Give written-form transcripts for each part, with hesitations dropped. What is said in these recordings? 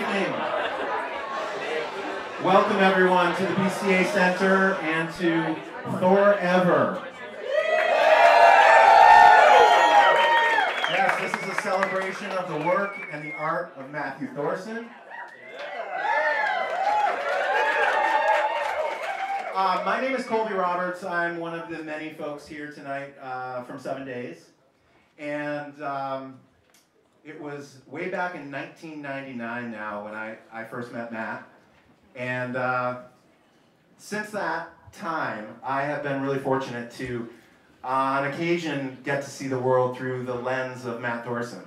evening. Welcome everyone to the BCA Center and to Thorever. Yes, this is a celebration of the work and the art of Matthew Thorsen. My name is Colby Roberts. I'm one of the many folks here tonight from 7 Days. And it was way back in 1999 now when I first met Matt. And since that time, I have been really fortunate to, on occasion, get to see the world through the lens of Matt Thorsen.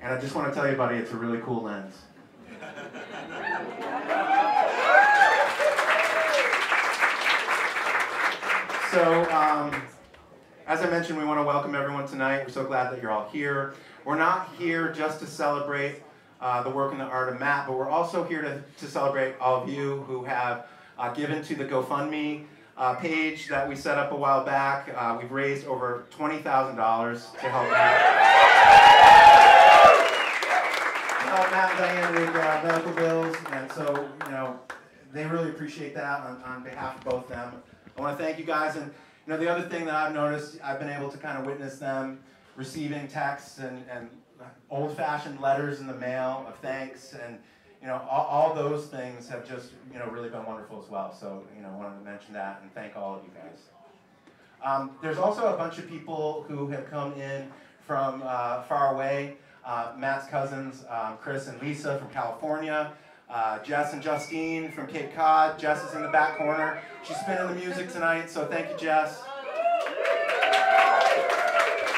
And I just want to tell you, buddy, it's a really cool lens. So, as I mentioned, we want to welcome everyone tonight. We're so glad that you're all here. We're not here just to celebrate the work and the art of Matt, but we're also here to celebrate all of you who have given to the GoFundMe page that we set up a while back. We've raised over $20,000 to help Matt and Diane with medical bills, and so, you know, they really appreciate that on behalf of both of them. I want to thank you guys, and you know, the other thing that I've noticed, I've been able to kind of witness them receiving texts and old-fashioned letters in the mail of thanks, and you know, all those things have just, you know, really been wonderful as well. So, you know, I wanted to mention that and thank all of you guys. There's also a bunch of people who have come in from far away. Matt's cousins, Chris and Lisa from California. Jess and Justine from Cape Cod. Jess is in the back corner. She's spinning the music tonight, so thank you, Jess.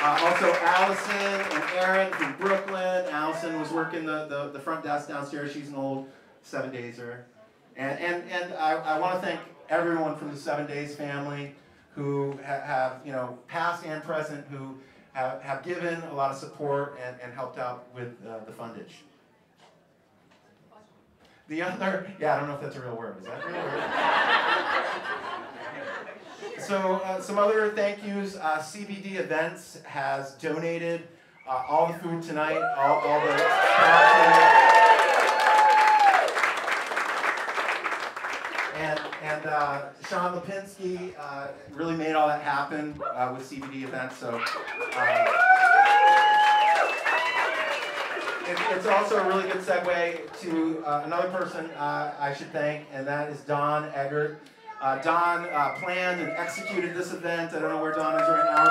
Also Allison and Aaron from Brooklyn. Allison was working the front desk downstairs. She's an old 7 Dayser. And I want to thank everyone from the 7 Days family who have, you know, past and present, who have given a lot of support and helped out with the fundage. The other, yeah, I don't know if that's a real word. Is that a real word? So some other thank yous. CBD Events has donated all the food tonight, all the and Sean Lipinski really made all that happen with CBD Events. So. It's also a really good segue to another person I should thank, and that is Don Eggert. Don planned and executed this event. I don't know where Don is right now.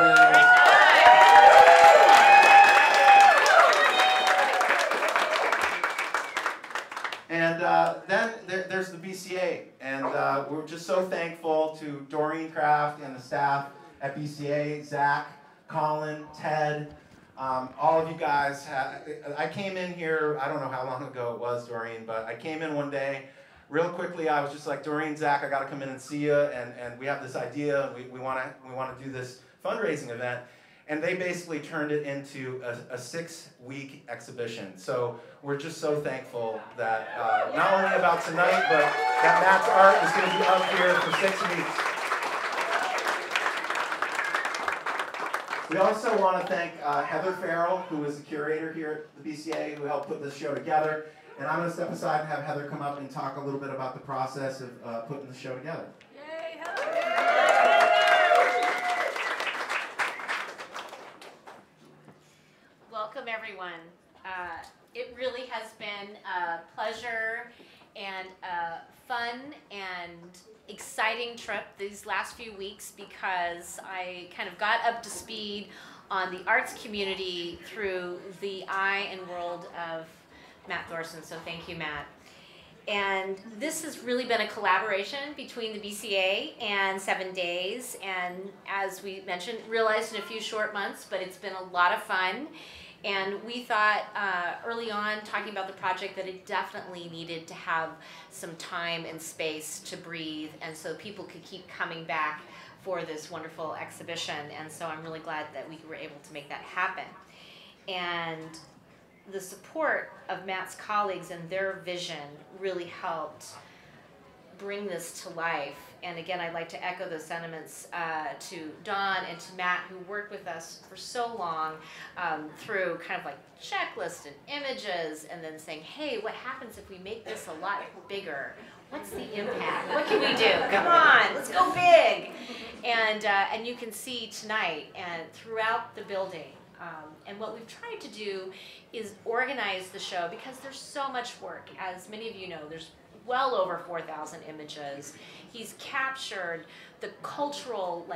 And then there's the BCA, and we're just so thankful to Doreen Kraft and the staff at BCA, Zach, Colin, Ted. All of you guys, I came in here, I don't know how long ago it was, Doreen, but I came in one day, real quickly, I was just like, Doreen, Zach, I gotta come in and see you, and we have this idea, we wanna do this fundraising event, and they basically turned it into a 6-week exhibition. So we're just so thankful that, not only about tonight, but that Matt's art is gonna be up here for 6 weeks. We also want to thank Heather Ferrell, who is the curator here at the BCA, who helped put this show together. And I'm going to step aside and have Heather come up and talk a little bit about the process of putting the show together. Yay, Heather! Welcome, everyone. It really has been a pleasure and a fun and exciting trip these last few weeks, because I kind of got up to speed on the arts community through the eye and world of Matt Thorsen, so thank you, Matt. And this has really been a collaboration between the BCA and 7 Days, and as we mentioned, realized in a few short months, but it's been a lot of fun. And we thought early on, talking about the project, that it definitely needed to have some time and space to breathe, and so people could keep coming back for this wonderful exhibition. And so I'm really glad that we were able to make that happen. And the support of Matt's colleagues and their vision really helped bring this to life. And again, I'd like to echo those sentiments to Dawn and to Matt, who worked with us for so long through kind of like checklists and images, and then saying, hey, what happens if we make this a lot bigger? What's the impact? What can we do? Come on, let's go big. And you can see tonight and throughout the building. And what we've tried to do is organize the show, because there's so much work. As many of you know, there's well over 4,000 images. He's captured the cultural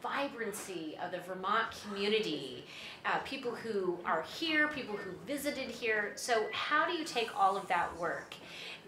vibrancy of the Vermont community, people who are here, people who visited here. So how do you take all of that work?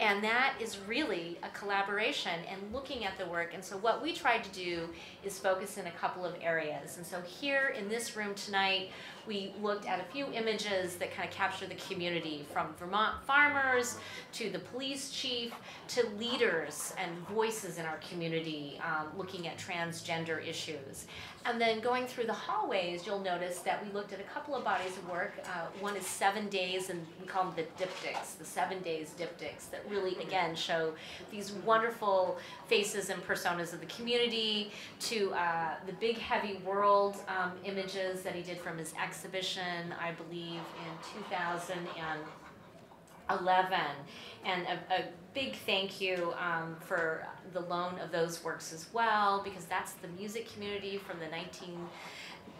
And that is really a collaboration and looking at the work. And so what we tried to do is focus in a couple of areas. And so here in this room tonight, we looked at a few images that kind of capture the community, from Vermont farmers to the police chief to leaders and voices in our community, looking at transgender issues. And then going through the hallways, you'll notice that we looked at a couple of bodies of work. One is 7 days, and we call them the diptychs, the 7 days diptychs, that really, again, show these wonderful faces and personas of the community, to the big heavy world images that he did from his exhibition, I believe, in 2011. And a big thank you for the loan of those works as well, because that's the music community from the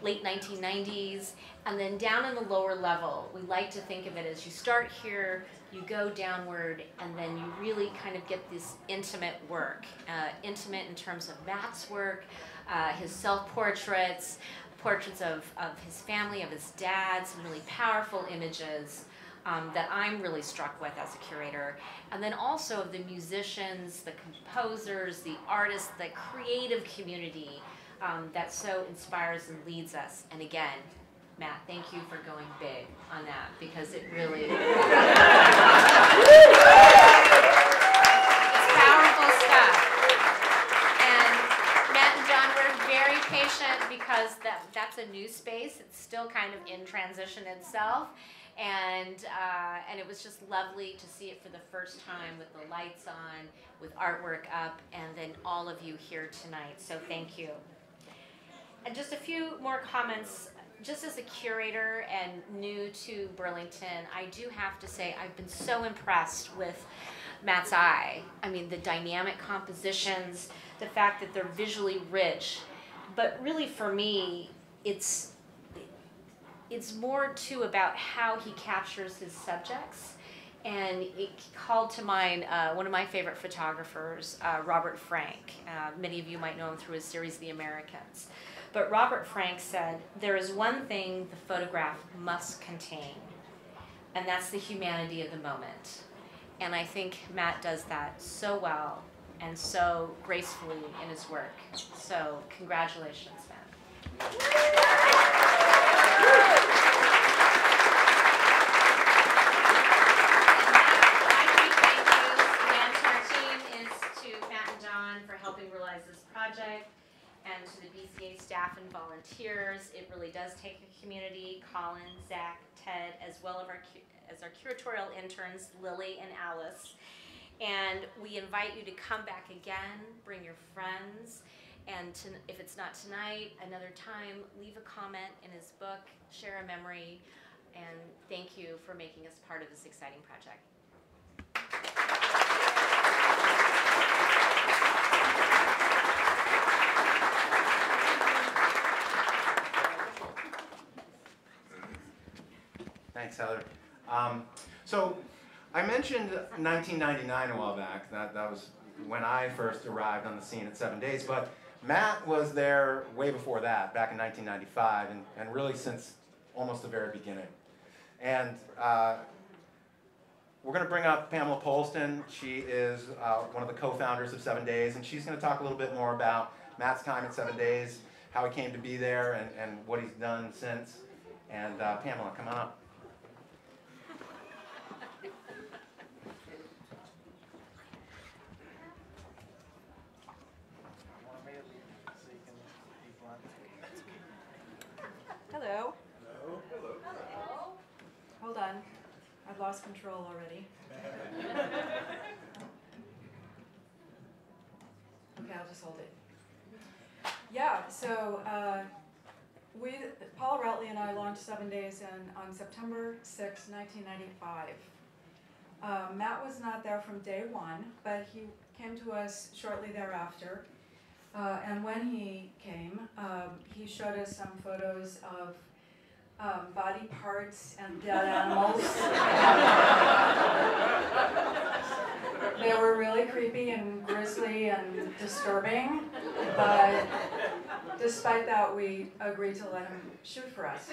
late 1990s. And then down in the lower level, we like to think of it as you start here, you go downward, and then you really kind of get this intimate work. Intimate in terms of Matt's work, his self-portraits, portraits of his family, of his dad, some really powerful images that I'm really struck with as a curator. And then also of the musicians, the composers, the artists, the creative community that so inspires and leads us. And again, Matt, thank you for going big on that, because it really it's powerful stuff. And Matt and John were very patient, because that's a new space. It's still kind of in transition itself. And it was just lovely to see it for the first time, with the lights on, with artwork up, and then all of you here tonight. So thank you. And just a few more comments. Just as a curator and new to Burlington, I do have to say I've been so impressed with Matt's eye. I mean, the dynamic compositions, the fact that they're visually rich. But really for me, it's more too about how he captures his subjects. And it called to mind one of my favorite photographers, Robert Frank. Many of you might know him through his series, The Americans. But Robert Frank said, there is one thing the photograph must contain, and that's the humanity of the moment. And I think Matt does that so well and so gracefully in his work. So congratulations, Matt. Project, and to the BCA staff and volunteers. It really does take a community. Colin, Zach, Ted, as well as our curatorial interns, Lily and Alice. And we invite you to come back again, bring your friends, and if it's not tonight, another time, leave a comment in his book, share a memory, and thank you for making us part of this exciting project. Thanks, Heather. So I mentioned 1999 a while back. That was when I first arrived on the scene at 7 Days. But Matt was there way before that, back in 1995, and really since almost the very beginning. And we're going to bring up Pamela Polston. She is one of the co-founders of 7 Days, and she's going to talk a little bit more about Matt's time at 7 Days, how he came to be there, and what he's done since. And Pamela, come on up. Hello. Hello. Hello. Hello. Hold on. I've lost control already. I'll just hold it. Yeah, so Paul Routley and I launched 7 Days on September 6, 1995. Matt was not there from day one, but he came to us shortly thereafter. And when he came, he showed us some photos of body parts and dead animals. They were really creepy and grisly and disturbing, but despite that, we agreed to let him shoot for us.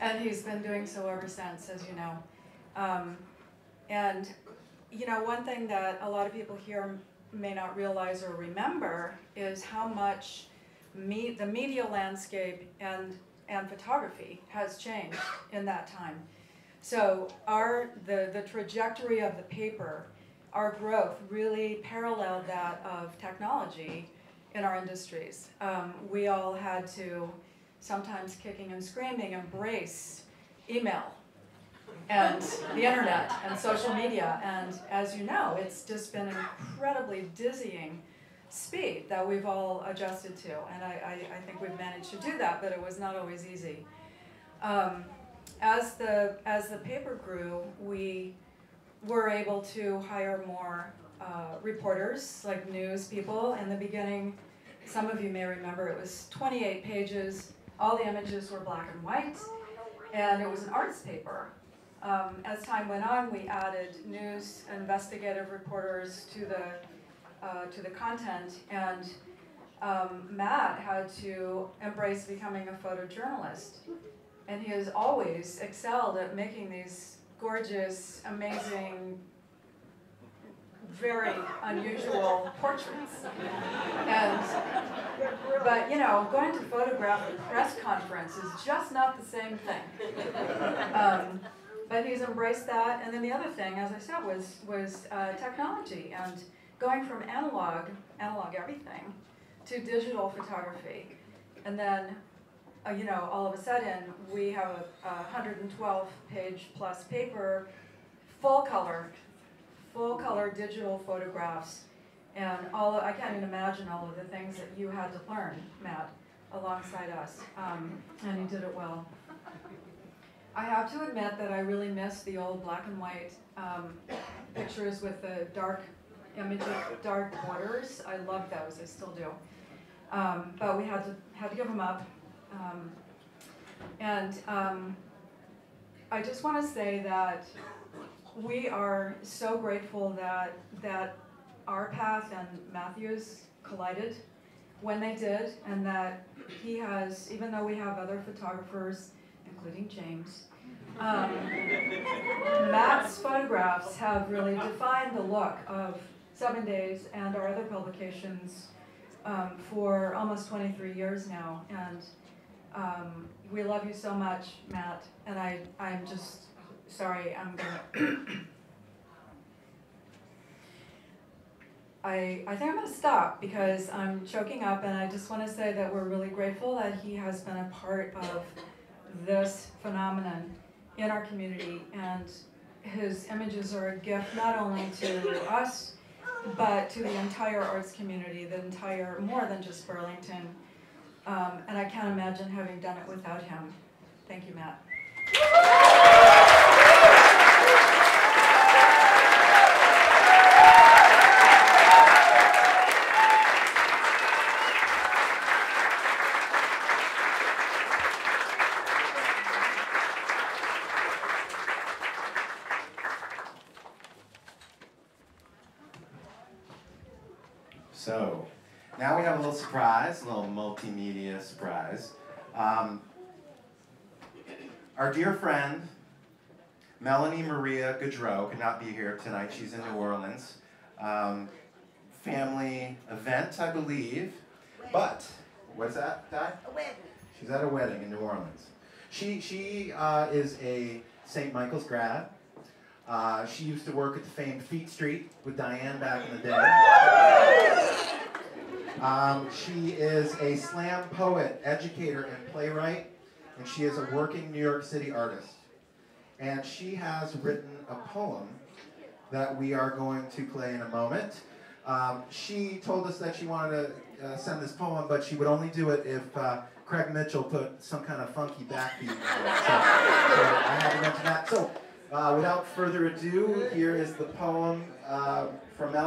And he's been doing so ever since, as you know. And, you know, one thing that a lot of people here may not realize or remember is how much the media landscape and photography has changed in that time. So the trajectory of the paper, our growth really paralleled that of technology in our industries. We all had to, sometimes kicking and screaming, embrace email and the internet and social media. And as you know, it's just been an incredibly dizzying speed that we've all adjusted to. And I think we've managed to do that, but it was not always easy. As the paper grew, we were able to hire more reporters, like news people. In the beginning, some of you may remember, it was 28 pages. All the images were black and white, and it was an arts paper. As time went on, we added news, investigative reporters to the content, and Matt had to embrace becoming a photojournalist. And he has always excelled at making these gorgeous, amazing, very unusual portraits. But you know, going to photograph a press conference is just not the same thing. But he's embraced that. And then the other thing, as I said, was technology and going from analog everything, to digital photography. And then, you know, all of a sudden, we have a 112-page plus paper, full color digital photographs, and I can't even imagine all of the things that you had to learn, Matt, alongside us, and you did it well. I have to admit that I really miss the old black and white pictures with the dark images, dark borders. I love those, I still do. But we had to give them up. I just want to say that we are so grateful that our path and Matthew's collided when they did, and that he has, even though we have other photographers, including James, Matt's photographs have really defined the look of 7 Days and our other publications for almost 23 years now. And we love you so much, Matt, and I'm just sorry, I'm gonna I think I'm gonna stop because I'm choking up, and I just want to say that we're really grateful that he has been a part of this phenomenon in our community, and his images are a gift not only to us, but to the entire arts community, more than just Burlington. And I can't imagine having done it without him. Thank you, Matt. So, now we have a little surprise, a little multimedia surprise. Our dear friend, Melanie Maria Gaudreau, could not be here tonight. She's in New Orleans. Family event, I believe. But, what's that, Di? A wedding. She's at a wedding in New Orleans. She is a St. Michael's grad. She used to work at the famed Feet Street with Diane back in the day. She is a slam poet, educator, and playwright, and she is a working New York City artist. And she has written a poem that we are going to play in a moment. She told us that she wanted to send this poem, but she would only do it if Craig Mitchell put some kind of funky backbeat on it. So I had to mention that. So without further ado, here is the poem from Ellen.